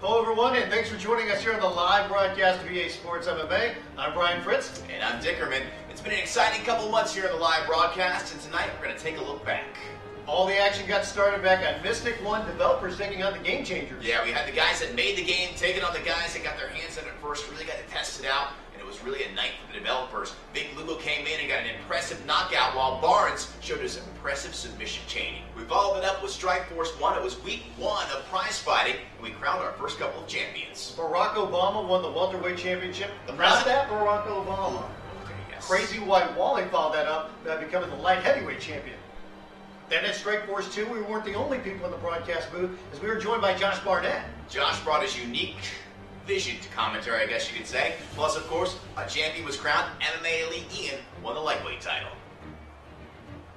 Hello everyone, and thanks for joining us here on the live broadcast of EA Sports MMA. I'm Brian Fritz. And I'm Dickerman. It's been an exciting couple months here on the live broadcast, and tonight we're going to take a look back. All the action got started back on Mystic 1 developers taking on the Game Changers. Yeah, we had the guys that made the game taking on the guys that got their hands on it first, really got to test it out, and it was really a night for the developers. Big Lugo came in and got an impressive knockout, while Barnes showed us impressive submission chaining. We followed it up with Strikeforce 1. It was week 1 of prize fighting, and we crowned our first couple of champions. Barack Obama won the welterweight championship. Not that Barack Obama. Okay, yes. Crazy White Wally followed that up by becoming the light heavyweight champion. Then at Strikeforce 2, we weren't the only people in the broadcast booth, as we were joined by Josh Barnett. Josh brought his unique vision to commentary, I guess you could say. Plus, of course, a champion was crowned. MMA Elite Ian won the lightweight title.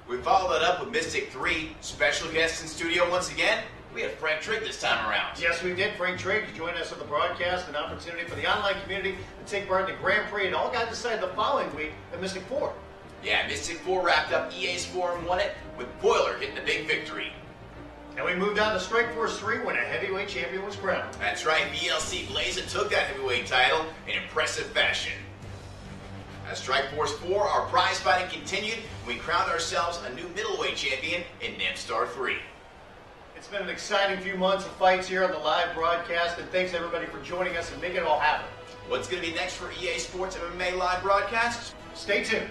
We followed that up with Mystic 3. Special guest in studio once again. We had Frank Trigg this time around. Yes, we did. Frank Trigg joined us on the broadcast, an opportunity for the online community to take part in the Grand Prix. It all got decided the following week at Mystic 4. Yeah, Mystic 4 wrapped up. EA's 4 and won it, with Boiler getting the big victory. And we moved on to Strikeforce 3 when a heavyweight champion was crowned. That's right, VLC Blazin took that heavyweight title in impressive fashion. At Strikeforce 4, our prize fighting continued, and we crowned ourselves a new middleweight champion in Nemstar 3. It's been an exciting few months of fights here on the live broadcast, and thanks everybody for joining us and making it all happen. What's going to be next for EA Sports MMA live broadcast? Stay tuned.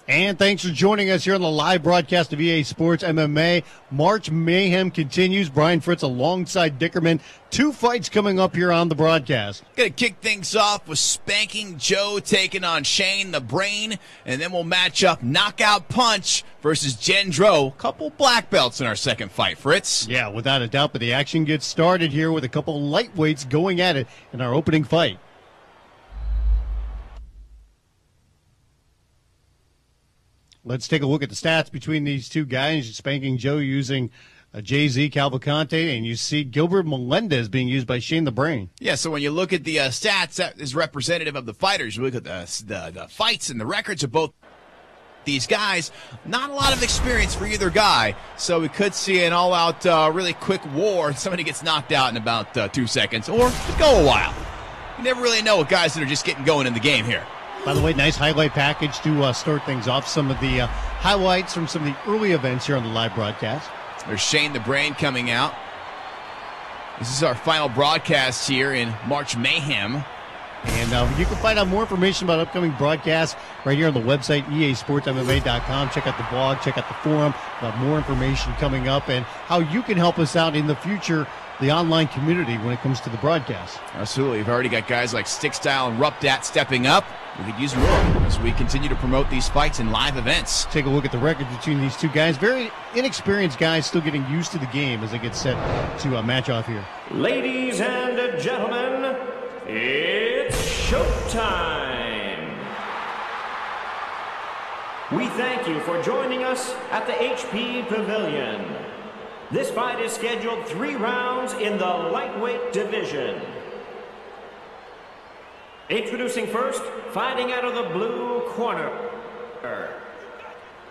And thanks for joining us here on the live broadcast of EA Sports MMA. March Mayhem continues. Brian Fritz alongside Dickerman. 2 fights coming up here on the broadcast. Gonna kick things off with Spankingjoe taking on Shane the Brain, and then we'll match up Knockout Punch versus Gendro. Couple black belts in our second fight, Fritz. Yeah, without a doubt, but the action gets started here with a couple lightweights going at it in our opening fight. Let's take a look at the stats between these two guys. Spankingjoe using Jay-Z Cavalcante, and you see Gilbert Melendez being used by Shane the Brain. Yeah, so when you look at the stats, that is representative of the fighters. You look at the fights and the records of both these guys. Not a lot of experience for either guy, so we could see an all-out, really quick war. Somebody gets knocked out in about 2 seconds, or could go a while. You never really know with guys that are just getting going in the game here. By the way, nice highlight package to start things off. Some of the highlights from some of the early events here on the live broadcast. There's Shane the Brain coming out. This is our final broadcast here in March Mayhem. And you can find out more information about upcoming broadcasts right here on the website, easportsmma.com. Check out the blog, check out the forum. We'll have more information coming up and how you can help us out in the future, the online community, when it comes to the broadcast. Absolutely. We've already got guys like Stick Style and Rupdat stepping up. We could use more as we continue to promote these fights and live events. Take a look at the record between these two guys. Very inexperienced guys still getting used to the game as they get set to match off here. Ladies and gentlemen, it's showtime. We thank you for joining us at the HP Pavilion. This fight is scheduled 3 rounds in the lightweight division. Introducing first, fighting out of the blue corner.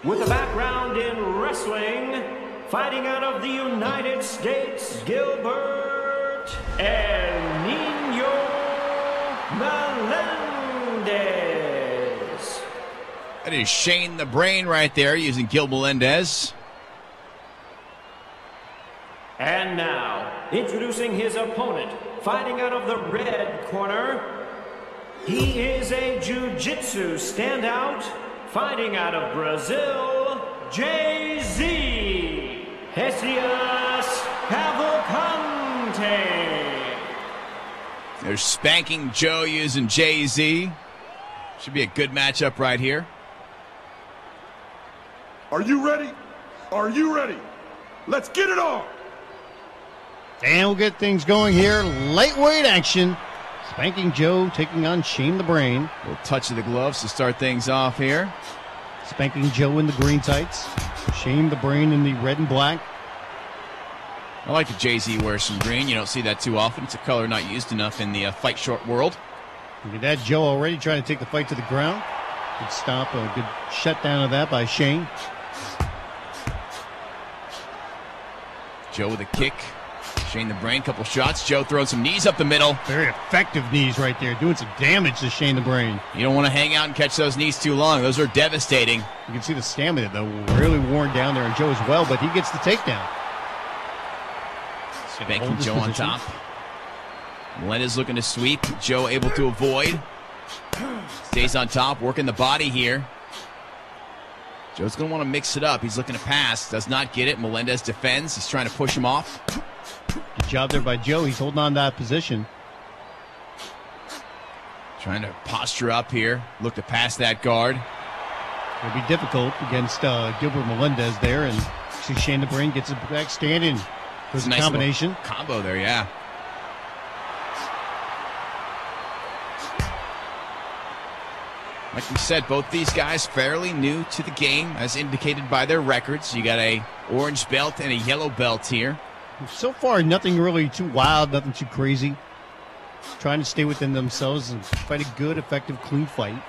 With a background in wrestling, fighting out of the United States, Gilbert El Nino Melendez. That is Shane the Brain right there using Gil Melendez. And now, introducing his opponent, fighting out of the red corner. He is a jiu-jitsu standout, fighting out of Brazil, Jay-Z Jesus Cavalcante. There's Spankingjoe using Jay-Z. Should be a good matchup right here. Are you ready? Are you ready? Let's get it on! And we'll get things going here. Lightweight action. Spankingjoe taking on Shane the Brain. A little touch of the gloves to start things off here. Spankingjoe in the green tights. Shane the Brain in the red and black. I like the Jay-Z wear some green. You don't see that too often. It's a color not used enough in the fight short world. Look at that, Joe already trying to take the fight to the ground. Good stop, a good shutdown of that by Shane. Joe with a kick. Shane the Brain, couple shots. Joe throwing some knees up the middle. Very effective knees right there, doing some damage to Shane the Brain. You don't want to hang out and catch those knees too long. Those are devastating. You can see the stamina, though, really worn down there on Joe as well, but he gets the takedown. Spankingjoe on top. Melendez looking to sweep. Joe able to avoid. Stays on top, working the body here. Joe's going to want to mix it up. He's looking to pass. Does not get it. Melendez defends. He's trying to push him off. Good job there by Joe. He's holding on to that position. Trying to posture up here. Look to pass that guard. It'll be difficult against Gilbert Melendez there. And see Shane the Brain gets it back standing. There's a nice combination. Combo there, yeah. Like we said, both these guys fairly new to the game, as indicated by their records. You got a orange belt and a yellow belt here. So far, nothing really too wild, nothing too crazy. Trying to stay within themselves and fight a good, effective, clean fight.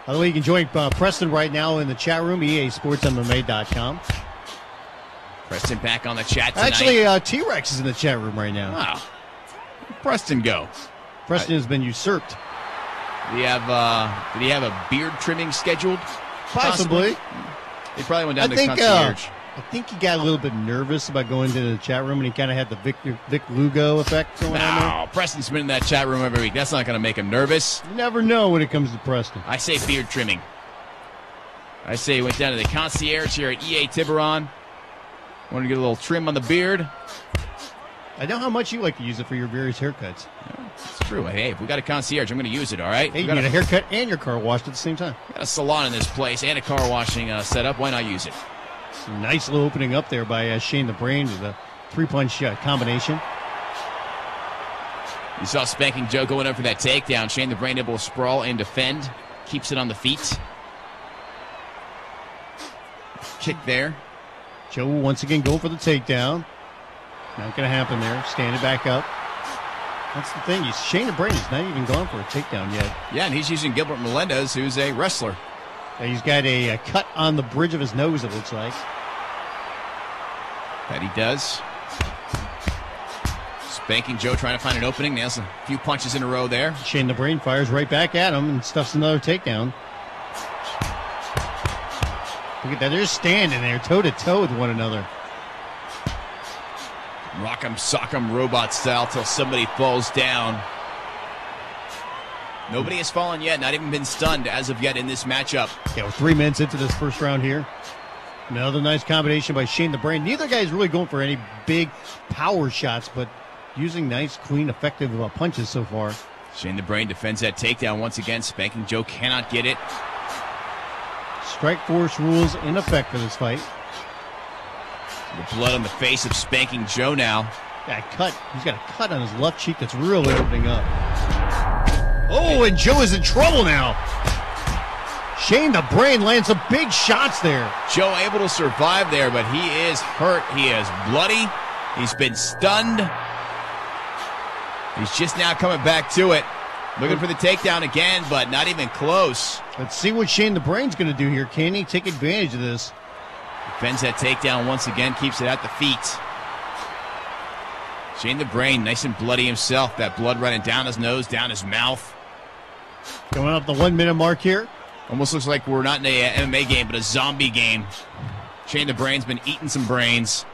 By the way, you can join Preston right now in the chat room, easportsmma.com. Preston back on the chat tonight. Actually, T-Rex is in the chat room right now. Wow. Preston go. Preston has been usurped. Did he have a beard trimming scheduled? Possibly. He probably went down to concierge. I think he got a little bit nervous about going to the chat room, and he kind of had the Vic Lugo effect going on there. Preston's been in that chat room every week. That's not going to make him nervous. You never know when it comes to Preston. I say beard trimming. I say he went down to the concierge here at EA Tiburon. Want to get a little trim on the beard. I know how much you like to use it for your various haircuts. Yeah, it's true. Hey, if we got a concierge, I'm going to use it, all right? Hey, you get a haircut and your car washed at the same time. Got a salon in this place and a car washing setup. Why not use it? Nice little opening up there by Shane the Brain with a three-punch combination. You saw Spankingjoe going up for that takedown. Shane the Brain able to sprawl and defend. Keeps it on the feet. Kick there. Joe once again going for the takedown. Not going to happen there. Standing back up. That's the thing. Shane the Brain is not even gone for a takedown yet. Yeah, and he's using Gilbert Melendez, who's a wrestler. He's got a cut on the bridge of his nose, it looks like. That he does. Spankingjoe trying to find an opening. Nails a few punches in a row there. Shane the Brain fires right back at him and stuffs another takedown. Look at that. They're standing there toe-to-toe with one another. Rock'em sock'em robot style till somebody falls down. Nobody has fallen yet, not even been stunned as of yet in this matchup. Yeah, we're 3 minutes into this first round here. Another nice combination by Shane the Brain. Neither guy is really going for any big power shots, but using nice, clean, effective punches so far. Shane the Brain defends that takedown once again. Spankingjoe cannot get it. Strike force rules in effect for this fight. The blood on the face of Spankingjoe now. That cut. He's got a cut on his left cheek that's really opening up. Oh, and Joe is in trouble now. Shane the Brain lands some big shots there. Joe able to survive there, but he is hurt. He is bloody. He's been stunned. He's just now coming back to it. Looking for the takedown again, but not even close. Let's see what Shane the Brain's going to do here. Can he take advantage of this? Defends that takedown once again, keeps it at the feet. Shane the Brain, nice and bloody himself. That blood running down his nose, down his mouth. Going up the 1 minute mark here. Almost looks like we're not in a MMA game, but a zombie game. Shane the Brain's been eating some brains.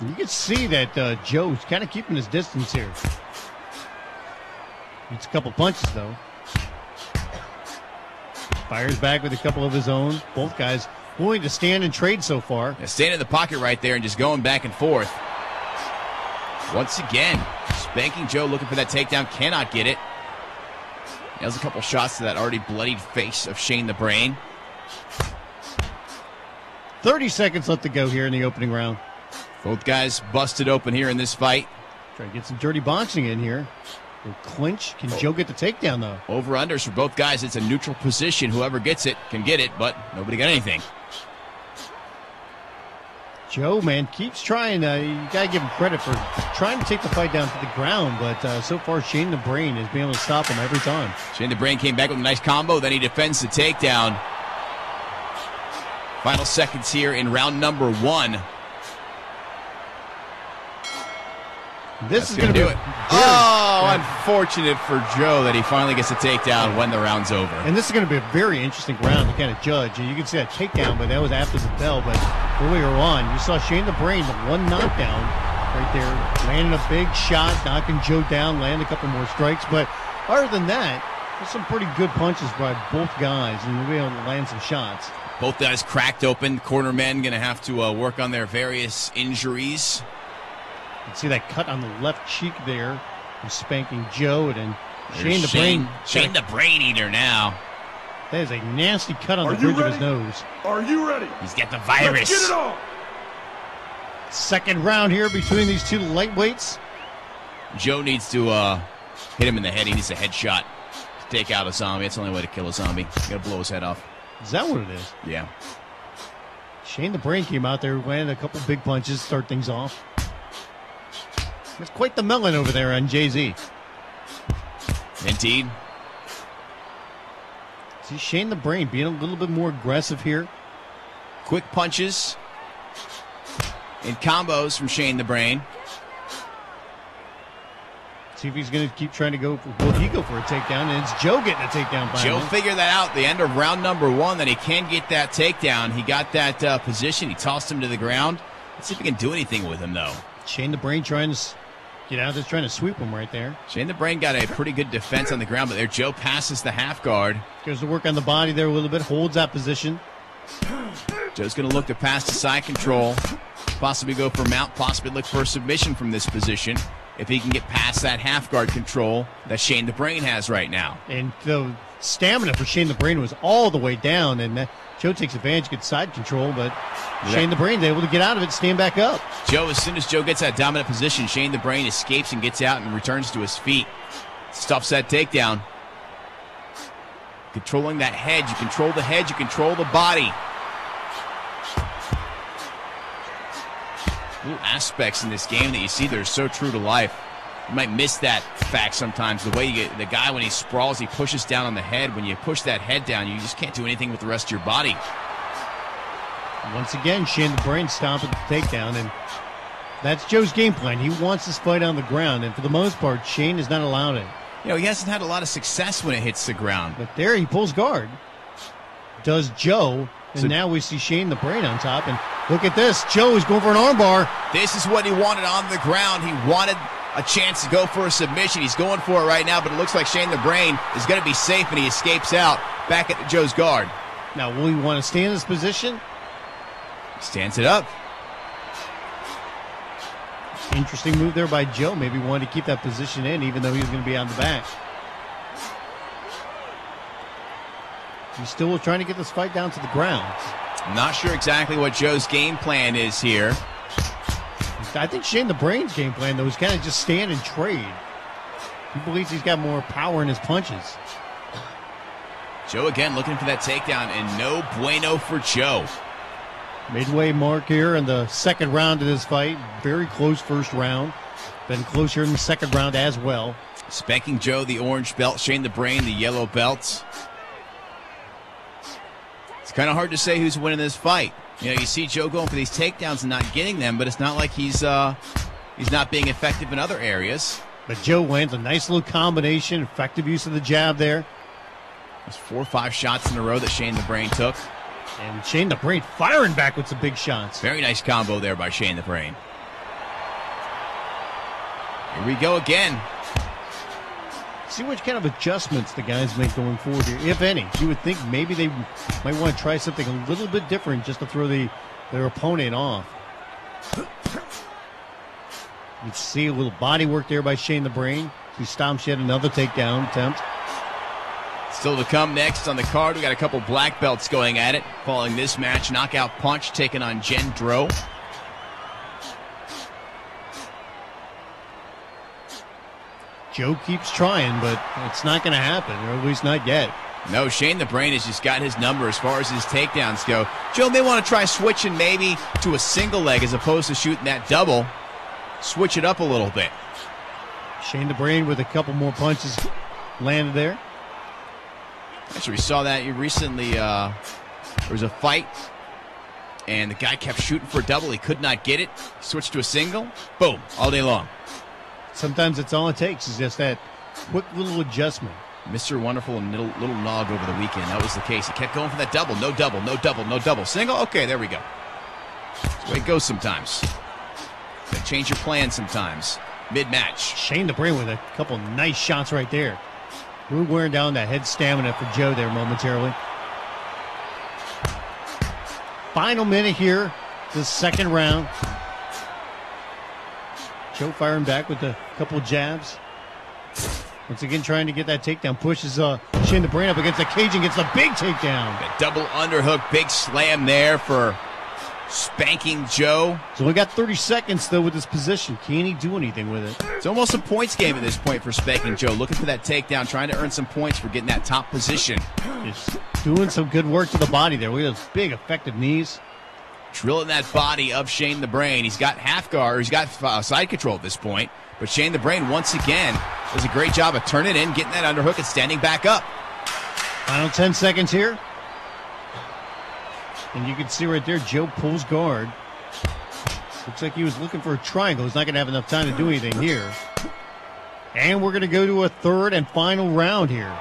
You can see that Joe's kind of keeping his distance here. It's a couple punches, though. Fires back with a couple of his own. Both guys willing to stand and trade so far. Yeah, staying in the pocket right there and just going back and forth. Once again, Spankingjoe looking for that takedown. Cannot get it. Nails a couple shots to that already bloodied face of Shane the Brain. 30 seconds left to go here in the opening round. Both guys busted open here in this fight. Try to get some dirty boxing in here. Will clinch. Can Joe get the takedown, though? Over-unders for both guys. It's a neutral position. Whoever gets it can get it, but nobody got anything. Joe, man, keeps trying. You got to give him credit for trying to take the fight down to the ground, but so far Shane the Brain has been able to stop him every time. Shane the Brain came back with a nice combo, then he defends the takedown. Final seconds here in round number 1. This is going to do it. Unfortunate for Joe that he finally gets a takedown when the round's over. And this is going to be a very interesting round to kind of judge. And you can see that takedown, but that was after the bell. But earlier on, you saw Shane the Brain, the one knockdown right there, landing a big shot, knocking Joe down, landing a couple more strikes. But other than that, there's some pretty good punches by both guys, and we'll be able to land some shots. Both guys cracked open. Corner men going to have to work on their various injuries. You can see that cut on the left cheek there from Spankingjoe, and Shane the Brain. Shane the Brain Eater now. That is a nasty cut on the bridge of his nose. Are you ready? He's got the virus. Let's get it on. Second round here between these two lightweights. Joe needs to hit him in the head. He needs a headshot to take out a zombie. It's the only way to kill a zombie. You got to blow his head off. Is that what it is? Yeah. Shane the Brain came out there, landed a couple big punches, start things off. It's quite the melon over there on Jay-Z. Indeed. See Shane the Brain being a little bit more aggressive here. Quick punches and combos from Shane the Brain. See if he's going to keep trying to go for, will he go for a takedown? And it's Joe getting a takedown finally. Joe figured that out at the end of round number 1 that he can get that takedown. He got that position. He tossed him to the ground. Let's see if he can do anything with him, though. Shane the Brain trying to get out there, trying to sweep him right there. Shane the Brain got a pretty good defense on the ground, but there Joe passes the half guard. Goes to work on the body there a little bit, holds that position. Joe's going to look to pass to side control, possibly go for mount, possibly look for a submission from this position if he can get past that half guard control that Shane the Brain has right now. And the stamina for Shane the Brain was all the way down, and Joe takes advantage, gets side control, but Shane the Brain's able to get out of it, stand back up. Joe, as soon as Joe gets that dominant position, Shane the Brain escapes and gets out and returns to his feet. Stuffs that takedown. Controlling that head. You control the head, you control the body. Little aspects in this game that you see that are so true to life. You might miss that fact sometimes. The way you get the guy, when he sprawls, he pushes down on the head. When you push that head down, you just can't do anything with the rest of your body. Once again, Shane the Brain stomping the takedown, and that's Joe's game plan. He wants this fight on the ground, and for the most part, Shane has not allowed it. You know, he hasn't had a lot of success when it hits the ground. But there he pulls guard. Does Joe, and now we see Shane the Brain on top, and look at this. Joe is going for an armbar. This is what he wanted on the ground. He wanted a chance to go for a submission. He's going for it right now, but it looks like Shane the Brain is going to be safe, and he escapes out back at Joe's guard. Now, will he want to stay in this position? He stands it up. Interesting move there by Joe. Maybe wanted to keep that position in, even though he was going to be on the back. He's still trying to get this fight down to the ground. I'm not sure exactly what Joe's game plan is here. I think Shane the Brain's game plan, though, is kind of just stand and trade. He believes he's got more power in his punches. Joe again looking for that takedown, and no bueno for Joe. Midway mark here in the second round of this fight. Very close first round. Been close here in the second round as well. Spankingjoe, the orange belt. Shane the Brain, the yellow belt. It's kind of hard to say who's winning this fight. You know, you see Joe going for these takedowns and not getting them, but it's not like he's not being effective in other areas. But Joe lands a nice little combination, effective use of the jab there. There's 4 or 5 shots in a row that Shane the Brain took. And Shane the Brain firing back with some big shots. Very nice combo there by Shane the Brain. Here we go again. See what kind of adjustments the guys make going forward here, if any. You would think maybe they might want to try something a little bit different just to throw their opponent off. You see a little body work there by Shane the Brain. He stomps yet another takedown attempt. Still to come next on the card, we got a couple black belts going at it. Following this match, knockout punch taking on Jen Dro. Joe keeps trying, but it's not going to happen, or at least not yet. No, Shane the Brain has just got his number as far as his takedowns go. Joe may want to try switching maybe to a single leg as opposed to shooting that double. Switch it up a little bit. Shane the Brain with a couple more punches landed there. Actually, we saw that recently. There was a fight, and the guy kept shooting for a double. He could not get it. Switched to a single. Boom, all day long. Sometimes it's all it takes is just that quick little adjustment. Mr. Wonderful and little Nog over the weekend. That was the case. He kept going for that double. No double, no double, no double. Single? Okay, there we go. That's the way it goes sometimes. They change your plan sometimes. Mid-match. Shane the Brain with a couple nice shots right there. We're wearing down that head stamina for Joe there momentarily. Final minute here, the second round. Joe firing back with a couple jabs. Once again, trying to get that takedown. Pushes Shane the Brain up against the cage and gets a big takedown. A double underhook, big slam there for Spankingjoe. So we got 30 seconds, though, with this position. Can he do anything with it? It's almost a points game at this point for Spankingjoe. Looking for that takedown, trying to earn some points for getting that top position. Just doing some good work to the body there. Look at those big, effective knees. Drilling that body of Shane the Brain. He's got half guard. He's got side control at this point. But Shane the Brain, once again, does a great job of turning it in, getting that underhook, and standing back up. Final 10 seconds here. And you can see right there, Joe pulls guard. Looks like he was looking for a triangle. He's not going to have enough time to do anything here. And we're going to go to a third and final round here.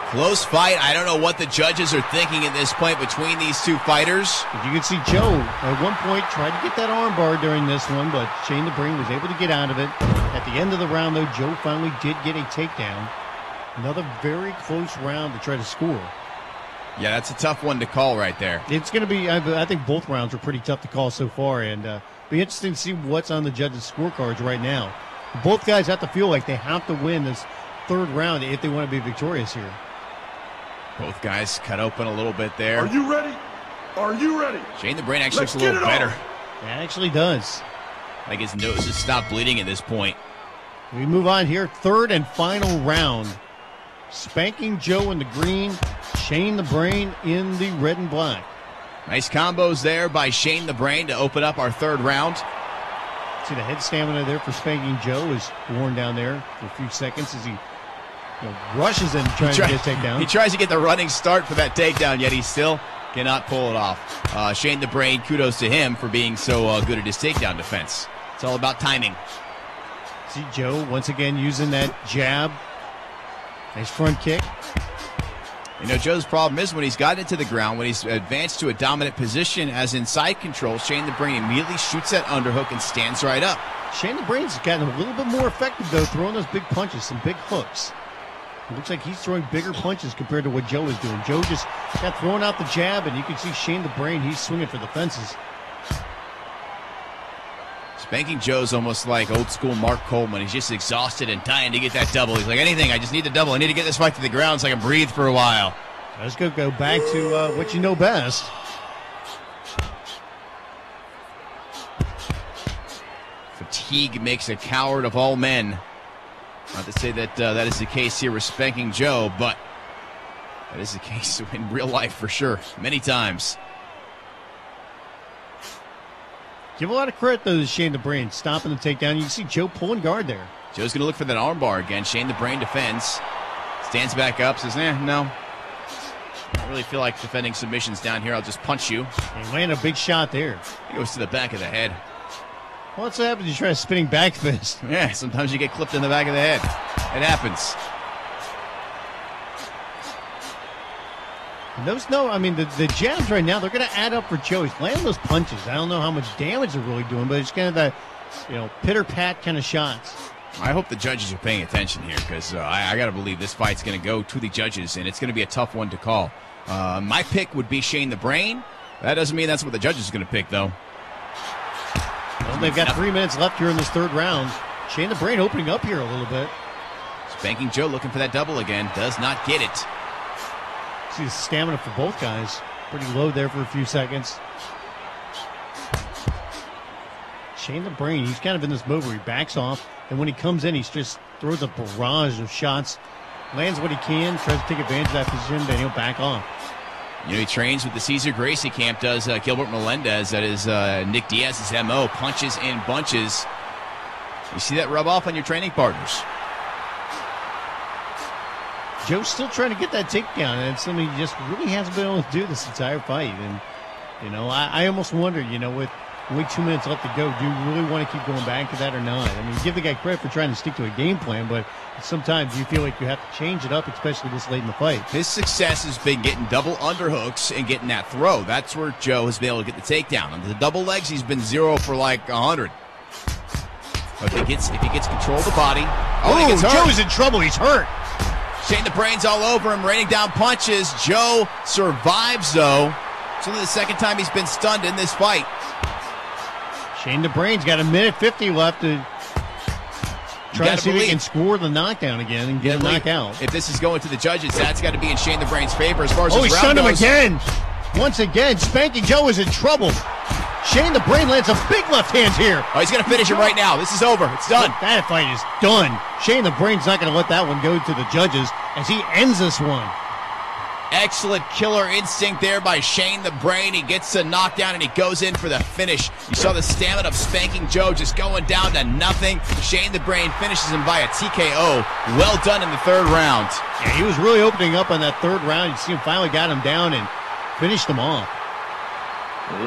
Close fight. I don't know what the judges are thinking at this point between these two fighters. But you can see Joe at one point tried to get that arm bar during this one, but Shane the Brain was able to get out of it. At the end of the round, though, Joe finally did get a takedown. Another very close round to try to score. Yeah, that's a tough one to call right there. It's going to be, I think both rounds are pretty tough to call so far, and be interesting to see what's on the judges' scorecards right now. Both guys have to feel like they have to win this third round if they want to be victorious here. Both guys cut open a little bit there. Are you ready? Are you ready? Shane the Brain actually Let's looks a little better. It actually does. Like his nose has stopped bleeding at this point. We move on here. Third and final round. Spankingjoe in the green, Shane the Brain in the red and black. Nice combos there by Shane the Brain to open up our third round. See the head stamina there for Spankingjoe is worn down there for a few seconds as he rushes in trying to get a takedown. He tries to get the running start for that takedown, yet he still cannot pull it off. Shane the Brain, kudos to him for being so good at his takedown defense. It's all about timing. See Joe once again using that jab. Nice front kick. You know, Joe's problem is when he's gotten into the ground, when he's advanced to a dominant position as in side control, Shane the Brain immediately shoots that underhook and stands right up. Shane the Brain's gotten a little bit more effective, though, throwing those big punches, some big hooks. It looks like he's throwing bigger punches compared to what Joe is doing. Joe just got thrown out the jab, and you can see Shane the Brain, he's swinging for the fences. Spankingjoe's almost like old school Mark Coleman. He's just exhausted and dying to get that double. He's like, anything, I just need the double. I need to get this fight to the ground so I can breathe for a while. Let's go back to what you know best. Fatigue makes a coward of all men. Not to say that that is the case here with Spankingjoe, but that is the case in real life for sure, many times. Give a lot of credit, though, to Shane the Brain stopping the takedown. You can see Joe pulling guard there. Joe's going to look for that armbar again. Shane the Brain defends. Stands back up, says, no. I don't really feel like defending submissions down here. I'll just punch you. He landed a big shot there. He goes to the back of the head. Well, what's happened? You try a spinning back fist. Yeah, sometimes you get clipped in the back of the head. It happens. And the jabs right now, they're going to add up for Joe. He's landing those punches. I don't know how much damage they're really doing, but it's kind of that, pitter-pat kind of shots. I hope the judges are paying attention here because I got to believe this fight's going to go to the judges, and it's going to be a tough one to call. My pick would be Shane the Brain. That doesn't mean that's what the judges are going to pick, though. Well, they've got 3 minutes left here in this third round. Shane the Brain opening up here a little bit. Spankingjoe looking for that double again. Does not get it. See the stamina for both guys. Pretty low there for a few seconds. Shane the Brain, he's kind of in this mode where he backs off, and when he comes in, he just throws a barrage of shots lands what he can, tries to take advantage of that position, then he'll back off. You know, he trains with the Cesar Gracie camp, does Gilbert Melendez. That is Nick Diaz's M.O. Punches in bunches. You see that rub off on your training partners. Joe's still trying to get that takedown, and it's something he just really hasn't been able to do this entire fight. And, you know, I almost wonder, you know, with only 2 minutes left to go, do you really want to keep going back to that or not? I mean, give the guy credit for trying to stick to a game plan, but sometimes you feel like you have to change it up, especially this late in the fight. His success has been getting double underhooks and getting that throw. That's where Joe has been able to get the takedown. On the double legs, he's been 0 for like 100. But if he gets control of the body, he gets hurt. Joe's in trouble. He's hurt. Shane the Brain's all over him, raining down punches. Joe survives, though. It's only the second time he's been stunned in this fight. Shane the Brain's got 1:50 left to try to see if he can score the knockdown again and get a knockout. If this is going to the judges, that's got to be in Shane the Brain's favor as far as he his round stunned him goes. again. Once again, Spankingjoe is in trouble. Shane the Brain lands a big left hand here. Oh, he's going to finish him right now. This is over. It's done. That fight is done. Shane the Brain's not going to let that one go to the judges as he ends this one. Excellent killer instinct there by Shane the Brain. He gets a knockdown and he goes in for the finish. You saw the stamina of Spankingjoe just going down to nothing. Shane the Brain finishes him by a TKO. Well done in the third round. Yeah, he was really opening up on that third round. You see him finally got him down and finished him off.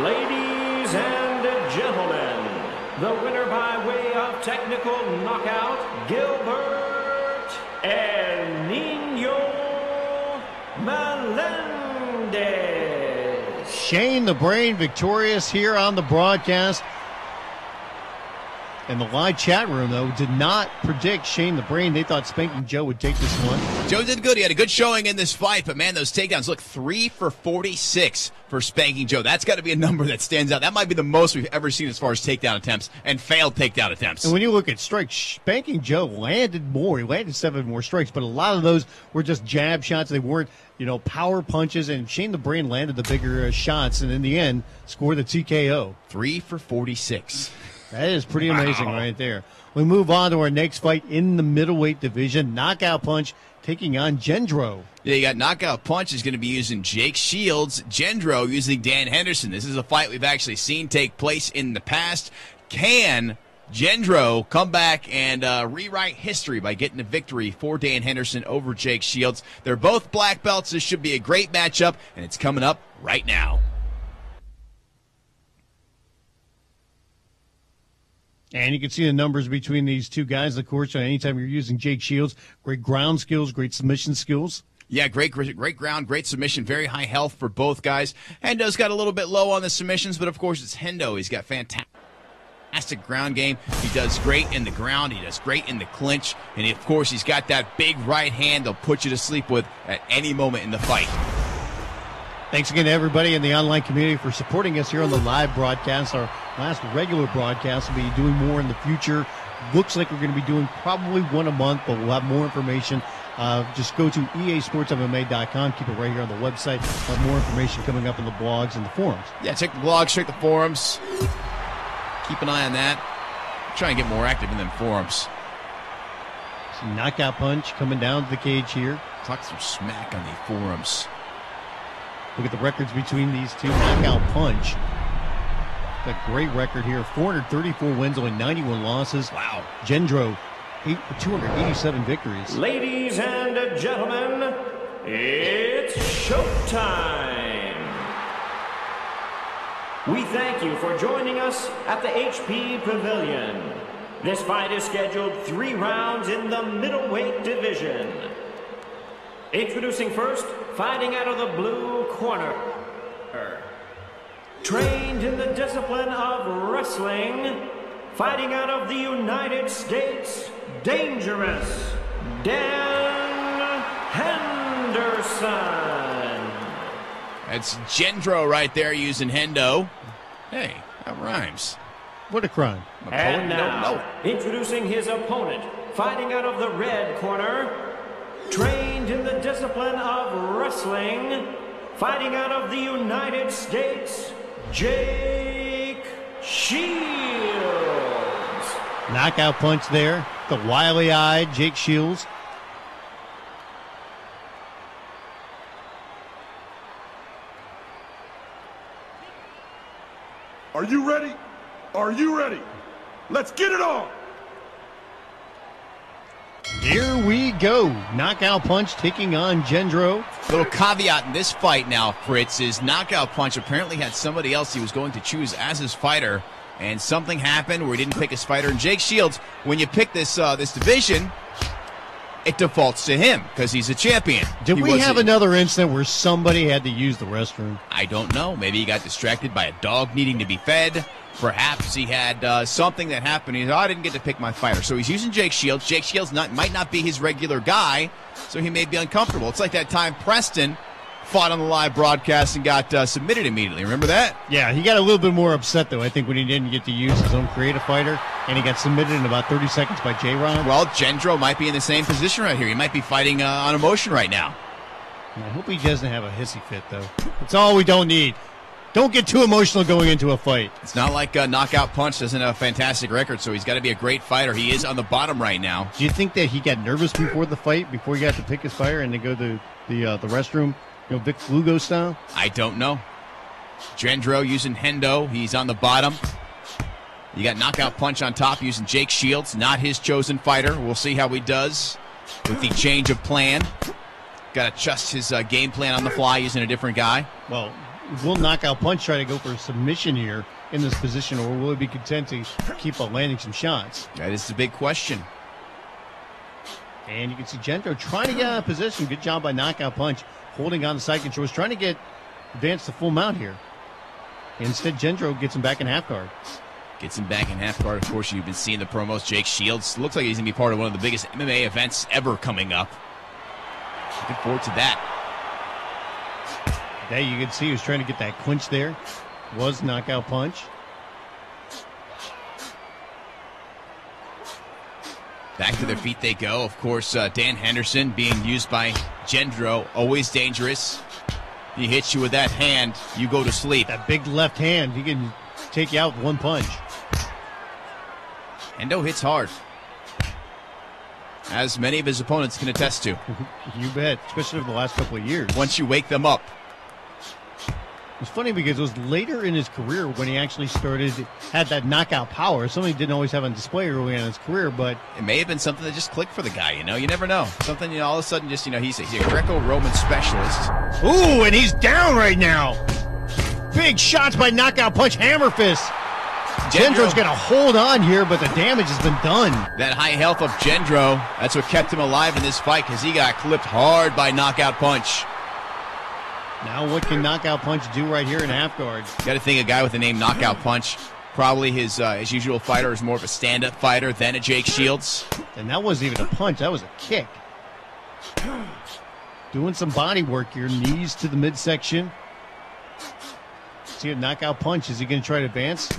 Ladies and gentlemen, the winner by way of technical knockout, Gilbert El Nino Melendez. Shane the Brain victorious here on the broadcast. And the live chat room, though, did not predict Shane the Brain. They thought Spankingjoe would take this one. Joe did good. He had a good showing in this fight, but, man, those takedowns look 3 for 46 for Spankingjoe. That's got to be a number that stands out. That might be the most we've ever seen as far as takedown attempts and failed takedown attempts. And when you look at strikes, Spankingjoe landed more. He landed 7 more strikes, but a lot of those were just jab shots. They weren't, you know, power punches, and Shane the Brain landed the bigger shots, and in the end, scored the TKO. 3 for 46. That is pretty amazing right there. We move on to our next fight in the middleweight division. Knockout Punch taking on Gendro. Yeah, you got Knockout Punch is going to be using Jake Shields. Gendro using Dan Henderson. This is a fight we've actually seen take place in the past. Can Gendro come back and rewrite history by getting a victory for Dan Henderson over Jake Shields? They're both black belts. This should be a great matchup, and it's coming up right now. And you can see the numbers between these two guys. Of course, anytime you're using Jake Shields, great ground skills, great submission skills. Yeah, great ground, great submission, very high health for both guys. Hendo's got a little bit low on the submissions, but of course it's Hendo. He's got fantastic ground game. He does great in the ground. He does great in the clinch. And of course, he's got that big right hand they'll put you to sleep with at any moment in the fight. Thanks again to everybody in the online community for supporting us here on the live broadcast. Our last regular broadcast will be doing more in the future. Looks like we're going to be doing probably one a month, but we'll have more information. Just go to easportsmma.com. Keep it right here on the website. We'll have more information coming up in the blogs and the forums. Yeah, check the blogs, check the forums. Keep an eye on that. Try and get more active in them forums. Some Knockout Punch coming down to the cage here. Talk some smack on the forums. Look at the records between these two. Knockout Punch. A great record here. 434 wins, only 91 losses. Wow. Gendro, 287 victories. Ladies and gentlemen, it's showtime. We thank you for joining us at the HP Pavilion. This fight is scheduled 3 rounds in the middleweight division. Introducing first, fighting out of the blue corner. Trained in the discipline of wrestling, fighting out of the United States, dangerous Dan Henderson. That's Gendro right there using Hendo. Hey, that rhymes. What a crime. And now, introducing his opponent, fighting out of the red corner, trained in the discipline of wrestling, fighting out of the United States, Jake Shields. Knockout Punch there. The wily-eyed Jake Shields. Are you ready? Are you ready? Let's get it on! Here we go. Knockout punch taking on Gendro. Little caveat in this fight now, Fritz, is knockout punch apparently had somebody else he was going to choose as his fighter, and something happened where he didn't pick his fighter. And Jake Shields, when you pick this division, it defaults to him because he's a champion. Did we have another incident where somebody had to use the restroom? I don't know. Maybe he got distracted by a dog needing to be fed. Perhaps he had something that happened. He said, I didn't get to pick my fighter. So he's using Jake Shields. Jake Shields might not be his regular guy, so he may be uncomfortable. It's like that time Preston fought on the live broadcast and got submitted immediately. Remember that? Yeah, he got a little bit more upset, though, I think, when he didn't get to use his own creative fighter, and he got submitted in about 30 seconds by J-Ron. Well, Gendro might be in the same position right here. He might be fighting on emotion right now. I hope he doesn't have a hissy fit, though. That's all we don't need. Don't get too emotional going into a fight. It's not like Knockout Punch doesn't have a fantastic record, so he's got to be a great fighter. He is on the bottom right now. Do you think that he got nervous before the fight, before he got to pick his fighter and then go to the restroom, Vic Lugo style? I don't know. Gendro using Hendo. He's on the bottom. You got Knockout Punch on top using Jake Shields, not his chosen fighter. We'll see how he does with the change of plan. Got to adjust his game plan on the fly using a different guy. Well, will Knockout Punch try to go for a submission here in this position, or will he be content to keep on landing some shots? That is the big question. And you can see Gendro trying to get out of position. Good job by Knockout Punch, holding on the side control. He's trying to get advanced to full mount here. Instead, Gendro gets him back in half guard. Gets him back in half guard. Of course, you've been seeing the promos. Jake Shields looks like he's going to be part of one of the biggest MMA events ever coming up. Looking forward to that. There you can see he was trying to get that clinch there. Was Knockout Punch. Back to their feet they go. Of course, Dan Henderson being used by Gendro. Always dangerous. He hits you with that hand, you go to sleep. That big left hand, he can take you out with one punch. Hendo hits hard, as many of his opponents can attest to. You bet, especially over the last couple of years. Once you wake them up. It's funny because it was later in his career when he actually had that knockout power. Something he didn't always have on display early on in his career, but it may have been something that just clicked for the guy, You never know. Something, all of a sudden just, he's a Greco-Roman specialist. Ooh, and he's down right now. Big shots by Knockout Punch, hammer fist. Gendro's going to hold on here, but the damage has been done. That high health of Gendro, that's what kept him alive in this fight because he got clipped hard by Knockout Punch. Now what can Knockout Punch do right here in half guard? Got to think a guy with the name Knockout Punch, probably his usual fighter is more of a stand-up fighter than a Jake Shields. And that wasn't even a punch, that was a kick. Doing some body work here, knees to the midsection. See a Knockout Punch, is he going to try to advance?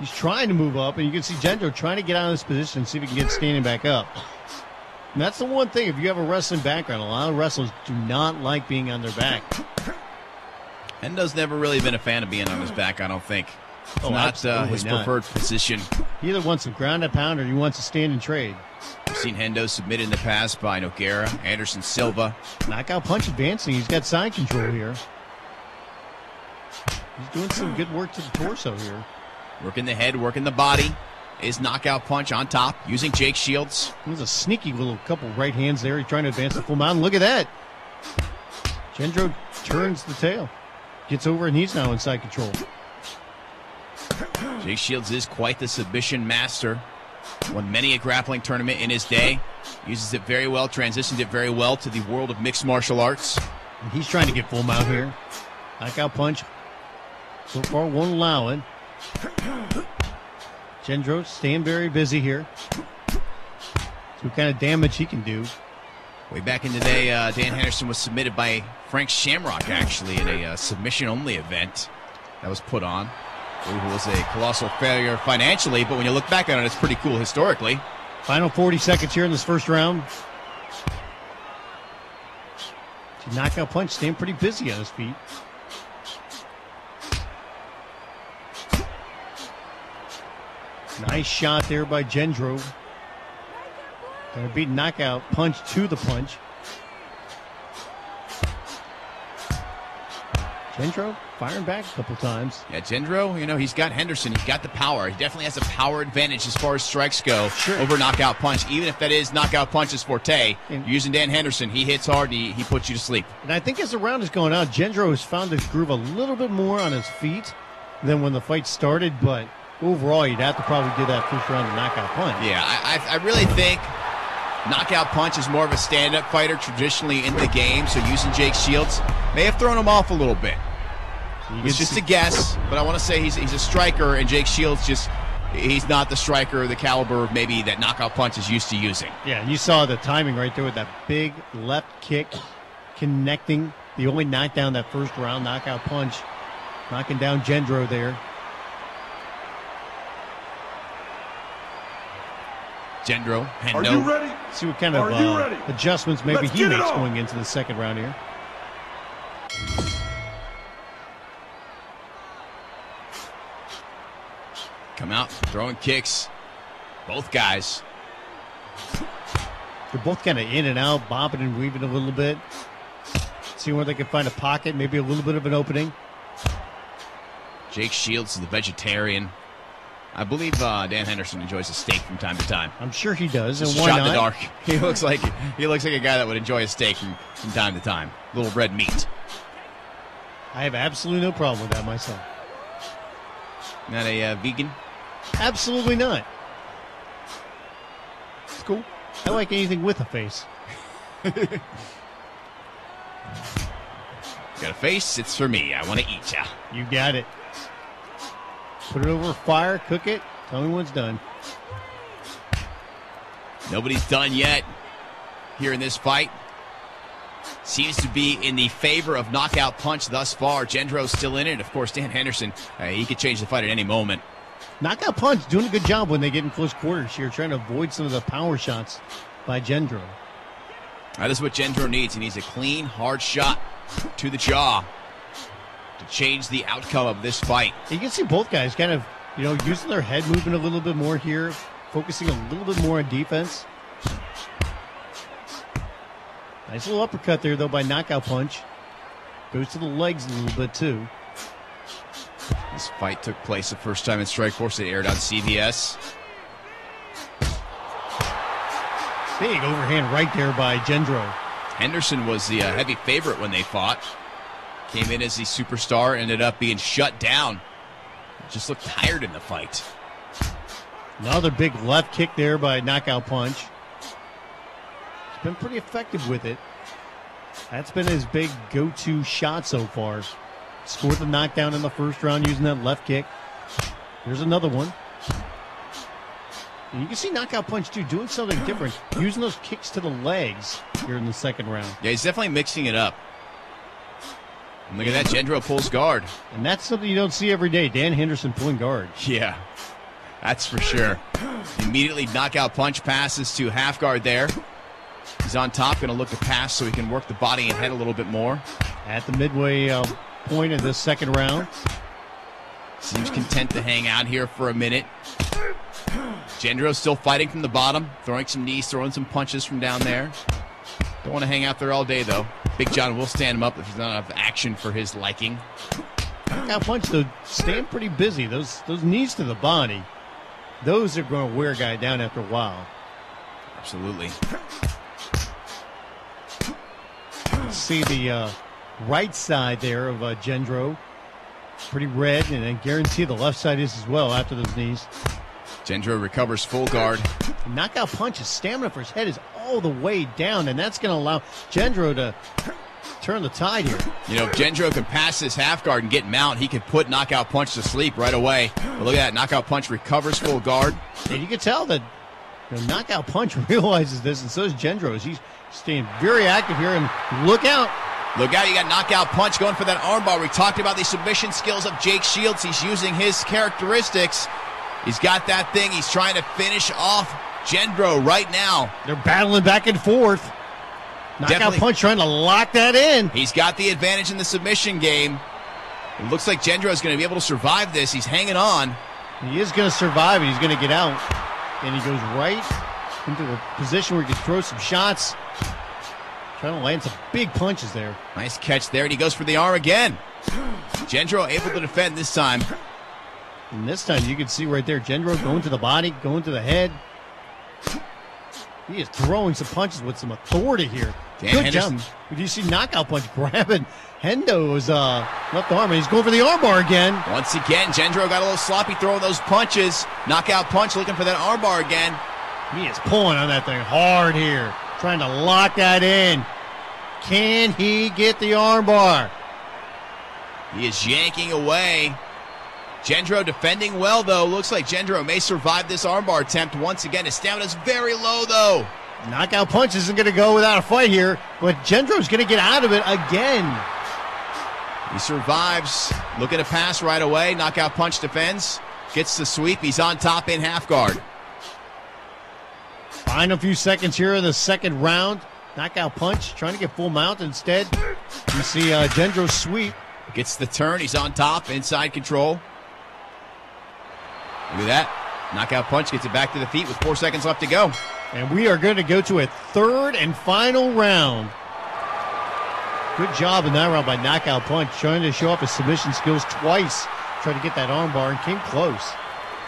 He's trying to move up, and you can see Gendro trying to get out of this position and see if he can get standing back up. And that's the one thing, if you have a wrestling background, a lot of wrestlers do not like being on their back. Hendo's never really been a fan of being on his back, I don't think. It's not his preferred position. He either wants a ground and pound or he wants to stand and trade. We've seen Hendo submitted in the past by Nogueira, Anderson Silva. Knockout Punch advancing. He's got side control here. He's doing some good work to the torso here. Working the head, working the body. Is Knockout Punch on top, using Jake Shields. There's a sneaky little couple right hands there. He's trying to advance the full mount. Look at that. Gendro turns the tail. Gets over, and he's now in side control. Jake Shields is quite the submission master. Won many a grappling tournament in his day. Uses it very well, transitioned it very well to the world of mixed martial arts. And he's trying to get full mount here. Knockout Punch so far won't allow it. Gendro staying very busy here. See what kind of damage he can do. Way back in the day, Dan Henderson was submitted by Frank Shamrock, actually, in a submission-only event that was put on. It was a colossal failure financially, but when you look back on it, it's pretty cool historically. Final 40 seconds here in this first round. Knockout Punch staying pretty busy on his feet. Nice shot there by Gendro. Gonna beat Knockout Punch to the punch. Gendro firing back a couple times. Yeah, Gendro, he's got Henderson. He's got the power. He definitely has a power advantage as far as strikes go over knockout punch, even if that is knockout punch's forte. Using Dan Henderson, he hits hard and he puts you to sleep. And I think as the round is going on, Gendro has found his groove a little bit more on his feet than when the fight started, but overall, you'd have to probably do that first round of knockout punch. Yeah, I really think knockout punch is more of a stand-up fighter traditionally in the game, so using Jake Shields may have thrown him off a little bit. It's just a guess, but I want to say he's a striker, and Jake Shields he's not the striker, the caliber maybe that knockout punch is used to using. Yeah, and you saw the timing right there with that big left kick connecting. The only knockdown that first round knockout punch, knocking down Gendro there. Gendro, Hendo. Are you ready? See what kind of adjustments maybe he makes going into the second round here. Come out, throwing kicks. Both guys. They're both kind of in and out, bobbing and weaving a little bit. See where they can find a pocket, maybe a little bit of an opening. Jake Shields is the vegetarian. I believe Dan Henderson enjoys a steak from time to time. I'm sure he does. Just and why shot not? in the dark. He looks like a guy that would enjoy a steak from time to time. A little red meat. I have absolutely no problem with that myself. Not a vegan? Absolutely not. It's cool. I like anything with a face. Got a face? It's for me. I want to eat ya. You got it. Put it over fire, cook it. Tell me when it's done. Nobody's done yet here in this fight. Seems to be in the favor of knockout punch thus far. Gendro's still in it. Of course, Dan Henderson, he could change the fight at any moment. Knockout punch doing a good job when they get in close quarters here, trying to avoid some of the power shots by Gendro. That is what Gendro needs. He needs a clean, hard shot to the jaw to change the outcome of this fight. You can see both guys kind of, using their head movement a little bit more here, focusing a little bit more on defense. Nice little uppercut there, though, by knockout punch. Goes to the legs a little bit, too. This fight took place the first time in Strikeforce. It aired on CBS. Big overhand right there by Gendro. Henderson was the heavy favorite when they fought. Came in as the superstar, ended up being shut down. Just looked tired in the fight. Another big left kick there by knockout punch. He's been pretty effective with it. That's been his big go-to shot so far. Scored the knockdown in the first round using that left kick. Here's another one. And you can see knockout punch, too, doing something different. Using those kicks to the legs here in the second round. Yeah, he's definitely mixing it up. And look at that, Gendro pulls guard. And that's something you don't see every day, Dan Henderson pulling guard. Yeah, that's for sure. Immediately knockout punch passes to half guard there. He's on top, going to look to pass so he can work the body and head a little bit more. At the midway point of this second round. Seems content to hang out here for a minute. Gendro still fighting from the bottom, throwing some knees, throwing some punches from down there. Don't want to hang out there all day, though. Big John will stand him up if there's not enough action for his liking. Knockout punch, though, staying pretty busy. Those knees to the body, those are going to wear a guy down after a while. Absolutely. See the right side there of Gendro. Pretty red, and I guarantee the left side is as well after those knees. Gendro recovers full guard. Knockout punch, his stamina for his head is all the way down, and that's going to allow Gendro to turn the tide here. If Gendro can pass this half guard and get mount, he can put knockout punch to sleep right away. But look at that, knockout punch recovers full guard. And you can tell that knockout punch realizes this, and so is Gendro. He's staying very active here, and look out. Look out, you got knockout punch going for that armbar. We talked about the submission skills of Jake Shields. He's using his characteristics. He's got that thing. He's trying to finish off Gendro right now. They're battling back and forth. Knockout punch trying to lock that in. He's got the advantage in the submission game. It looks like Gendro is going to be able to survive this. He's hanging on. He is going to survive, and he's going to get out. And he goes right into a position where he can throw some shots. Trying to land some big punches there. Nice catch there, and he goes for the arm again. Gendro able to defend this time. And this time you can see right there, Gendro going to the body, going to the head. He is throwing some punches with some authority here. Good job. Did you see knockout punch grabbing Hendo's left arm? And he's going for the armbar again. Once again, Gendro got a little sloppy throwing those punches. Knockout punch looking for that armbar again. He is pulling on that thing hard here, trying to lock that in. Can he get the armbar? He is yanking away. Gendro defending well, though. Looks like Gendro may survive this armbar attempt once again. His stamina's very low, though. Knockout punch isn't going to go without a fight here, but Gendro's going to get out of it again. He survives. Looking to pass right away. Knockout punch defends. Gets the sweep. He's on top in half guard. Final few seconds here in the second round. Knockout punch, trying to get full mount. Instead, you see Gendro sweep. Gets the turn. He's on top. Inside control. Look at that. Knockout punch gets it back to the feet with 4 seconds left to go. And we are going to go to a third and final round. Good job in that round by knockout punch, trying to show off his submission skills twice. Tried to get that armbar and came close.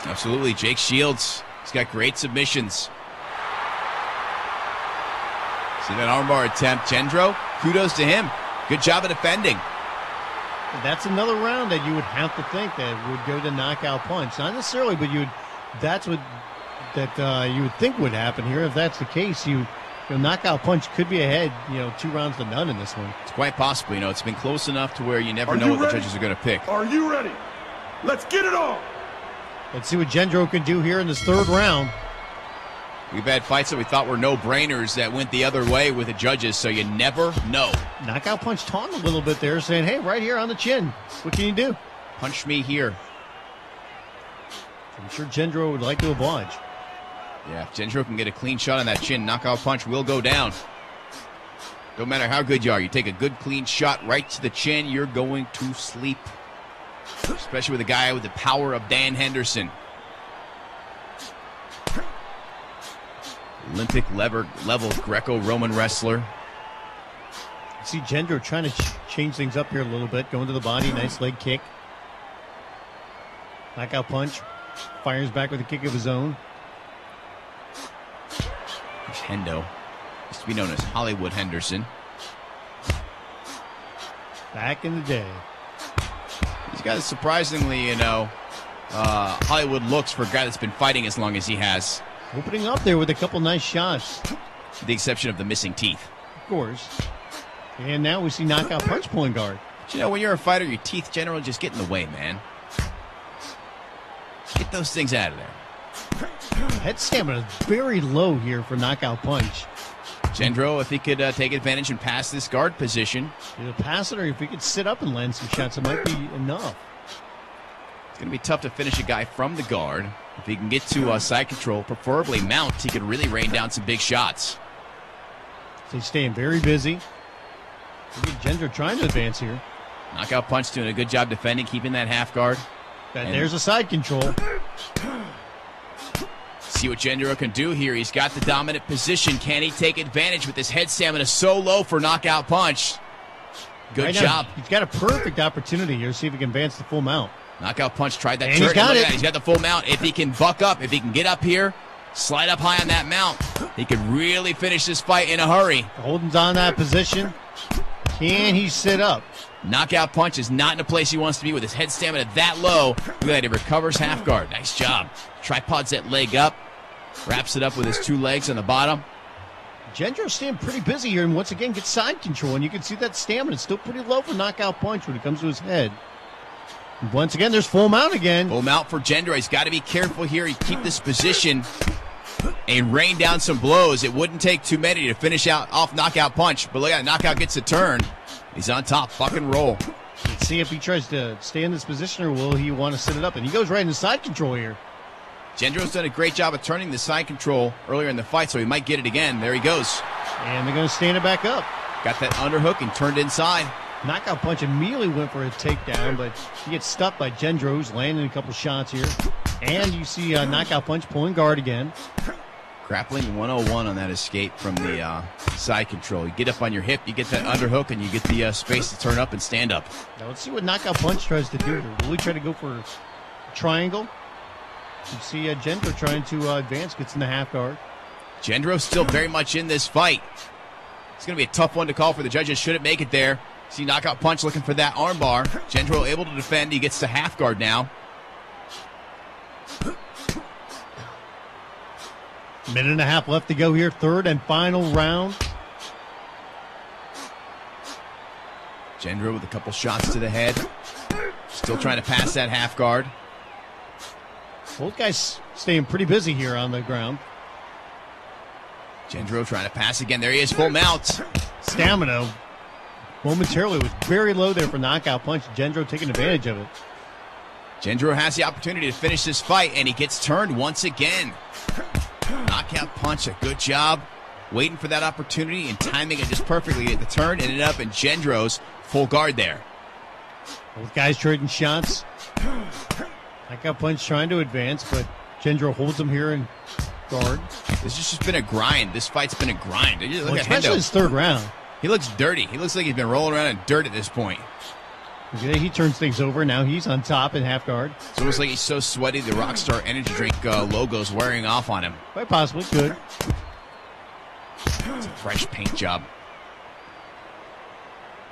Absolutely. Jake Shields, he's got great submissions. See that armbar attempt. Gendro, kudos to him. Good job of defending. That's another round that you would have to think that would go to knockout punch. Not necessarily, but that's what you would think would happen here. If that's the case, knockout punch could be ahead, 2 rounds to none in this one. It's quite possible. It's been close enough to where you never know what the judges are going to pick. Are you ready? Let's get it on. Let's see what Gendro can do here in this third round. We've had fights that we thought were no-brainers that went the other way with the judges, so you never know. Knockout punch taunting a little bit there, saying, hey, right here on the chin, what can you do? Punch me here. I'm sure Gendro would like to oblige. Yeah, if Gendro can get a clean shot on that chin, knockout punch will go down. Don't matter how good you are, you take a good clean shot right to the chin, you're going to sleep. Especially with a guy with the power of Dan Henderson. Olympic level Greco-Roman wrestler. See Gendro trying to change things up here a little bit. Going to the body, nice leg kick. Knockout punch. Fires back with a kick of his own. There's Hendo. Used to be known as Hollywood Henderson. Back in the day. He's got a surprisingly, Hollywood looks for a guy that's been fighting as long as he has. Opening up there with a couple nice shots. With the exception of the missing teeth. Of course. And now we see knockout punch pulling guard. But when you're a fighter, your teeth generally just get in the way, man. Get those things out of there. Head stamina is very low here for knockout punch. Gendro, if he could take advantage and pass this guard position. Either pass it or if he could sit up and land some shots, it might be enough. It's going to be tough to finish a guy from the guard. If he can get to side control, preferably mount, he could really rain down some big shots. So he's staying very busy. Gendro trying to advance here. Knockout punch doing a good job defending, keeping that half guard. And there's a side control. See what Gendro can do here. He's got the dominant position. Can he take advantage with his head stamina so low for knockout punch? Good job. He's got a perfect opportunity here to see if he can advance the full mount. Knockout punch, tried that. And he's got it. He's got the full mount. If he can buck up, if he can get up here, slide up high on that mount, he could really finish this fight in a hurry. Holden's on that position. Can he sit up? Knockout punch is not in a place he wants to be with his head stamina that low. Look at that, he recovers half guard. Nice job. Tripods that leg up, wraps it up with his 2 legs on the bottom. Gendro's staying pretty busy here and once again gets side control. And you can see that stamina is still pretty low for knockout punch when it comes to his head. And once again, there's full mount again. Full mount for Gendro. He's got to be careful here. He keep this position and rain down some blows. It wouldn't take too many to finish off knockout punch. But look at that, knockout gets a turn. He's on top, fucking roll. Let's see if he tries to stay in this position or will he want to sit it up. And he goes right into side control here. Gendro's done a great job of turning the side control earlier in the fight, so he might get it again. There he goes. And they're going to stand it back up. Got that underhook and turned inside. Knockout punch immediately went for a takedown, but he gets stuck by Gendro, who's landing a couple shots here. And you see knockout punch pulling guard again. Grappling 101 on that escape from the side control. You get up on your hip, you get that underhook, and you get the space to turn up and stand up. Now let's see what knockout punch tries to do here. Will he try to go for a triangle? You see Gendro trying to advance, gets in the half guard. Gendro still very much in this fight. It's going to be a tough one to call for the judges. Shouldn't make it there. See knockout punch looking for that armbar. Gendro able to defend. He gets to half guard now. Minute and a half left to go here. Third and final round. Gendro with a couple shots to the head. Still trying to pass that half guard. Both guys staying pretty busy here on the ground. Gendro trying to pass again. There he is, full mount. Stamina momentarily was very low there for knockout punch. Gendro taking advantage of it. Gendro has the opportunity to finish this fight, and he gets turned once again. Knockout punch, a good job. Waiting for that opportunity and timing it just perfectly. The turn ended up in Gendro's full guard there. Both guys trading shots. Knockout punch trying to advance, but Gendro holds him here in guard. This has just been a grind. This fight's been a grind. Look at especially Hendo. his third round. He looks dirty. He looks like he's been rolling around in dirt at this point. Okay, he turns things over. Now he's on top in half guard. It's almost like he's so sweaty the Rockstar Energy Drink logo's wearing off on him. Quite possibly. Good. It's a fresh paint job.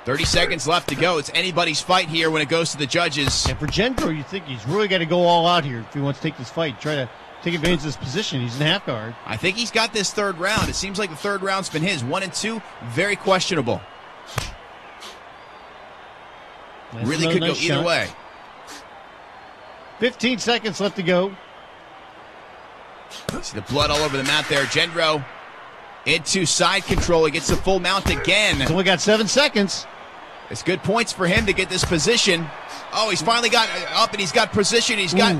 30 seconds left to go. It's anybody's fight here when it goes to the judges. And for Gendro, you think he's really got to go all out here if he wants to take this fight. Try to take advantage of this position. He's in half guard. I think he's got this third round. It seems like the third round's been his. 1 and 2, very questionable. That's really could nice go either shot. way. 15 seconds left to go. See the blood all over the mat there. Gendro into side control. He gets the full mount again. He's only got 7 seconds. It's good points for him to get this position. Oh, he's finally got up and he's got position. He's got,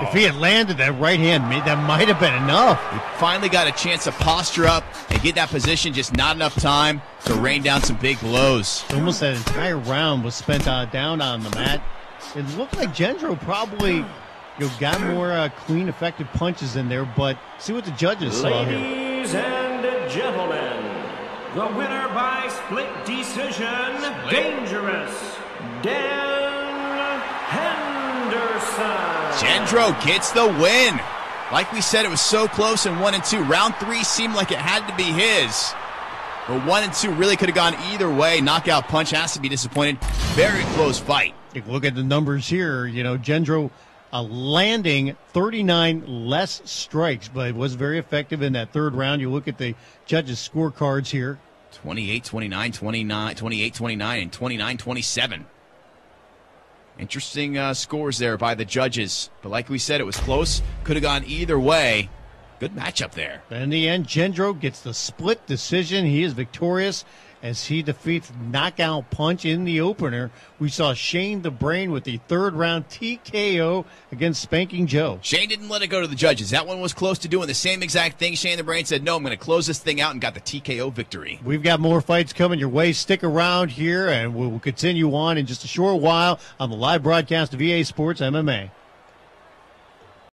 If he had landed that right hand, that might have been enough. He finally got a chance to posture up and get that position, just not enough time to rain down some big blows. It's almost that entire round was spent down on the mat. It looked like Gendro probably got more clean, effective punches in there, but see what the judges saw here. Ladies and gentlemen, the winner by split decision, Dangerous Dan Henderson. Gendro gets the win. Like we said, it was so close in 1 and 2. Round 3 seemed like it had to be his. But 1 and 2 really could have gone either way. Knockout punch has to be disappointed. Very close fight. If you look at the numbers here, Gendro landing 39 less strikes, but was very effective in that third round. You look at the judges' scorecards here. 28-29, 28-29, and 29-27. Interesting scores there by the judges. But like we said, it was close. Could have gone either way. Good matchup there. But in the end, Gendro gets the split decision. He is victorious as he defeats knockout punch in the opener. We saw Shane the Brain with the third round TKO against Spanking Joe. Shane didn't let it go to the judges. That one was close to doing the same exact thing. Shane the Brain said, no, I'm going to close this thing out, and got the TKO victory. We've got more fights coming your way. Stick around here, and we will continue on in just a short while on the live broadcast of EA Sports MMA.